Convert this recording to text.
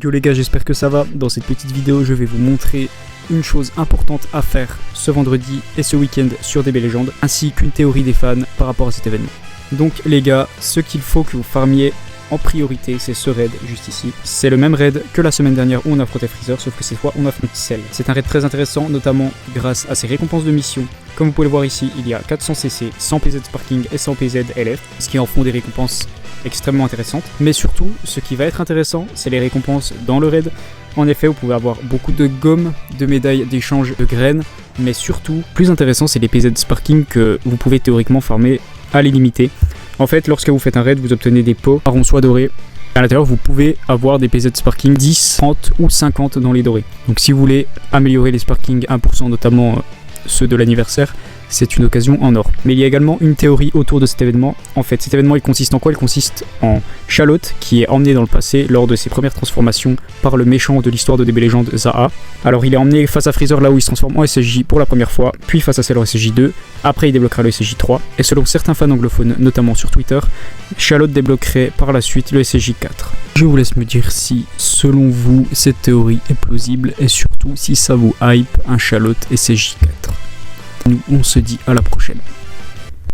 Yo les gars, j'espère que ça va. Dans cette petite vidéo, je vais vous montrer une chose importante à faire ce vendredi et ce week-end sur DB Legends, ainsi qu'une théorie des fans par rapport à cet événement. Donc les gars, ce qu'il faut que vous farmiez en priorité, c'est ce raid juste ici. C'est le même raid que la semaine dernière où on affrontait Freezer, sauf que cette fois on affronte Cell. C'est un raid très intéressant, notamment grâce à ses récompenses de mission. Comme vous pouvez le voir ici, il y a 400 CC, 100 PZ Sparking et 100 PZ LF, ce qui en font des récompenses extrêmement intéressantes. Mais surtout, ce qui va être intéressant, c'est les récompenses dans le raid. En effet, vous pouvez avoir beaucoup de gommes, de médailles d'échange de graines, mais surtout, plus intéressant, c'est les PZ Sparking que vous pouvez théoriquement farmer à l'illimité. En fait, lorsque vous faites un raid, vous obtenez des pots marron soie doré. À l'intérieur, vous pouvez avoir des PZ Sparking 10, 30 ou 50 dans les dorés. Donc si vous voulez améliorer les Sparking 1%, notamment ceux de l'anniversaire, c'est une occasion en or. Mais il y a également une théorie autour de cet événement. En fait, cet événement, il consiste en quoi? Il consiste en Chalotte, qui est emmené dans le passé lors de ses premières transformations par le méchant de l'histoire de DB Legends, Zaha. Alors, il est emmené face à Freezer là où il se transforme en SSJ pour la première fois, puis face à Cell en SSJ 2. Après, il débloquera le SSJ 3. Et selon certains fans anglophones, notamment sur Twitter, Chalotte débloquerait par la suite le SSJ 4. Je vous laisse me dire si, selon vous, cette théorie est plausible et surtout si ça vous hype un Chalotte SSJ 4. Nous, on se dit à la prochaine.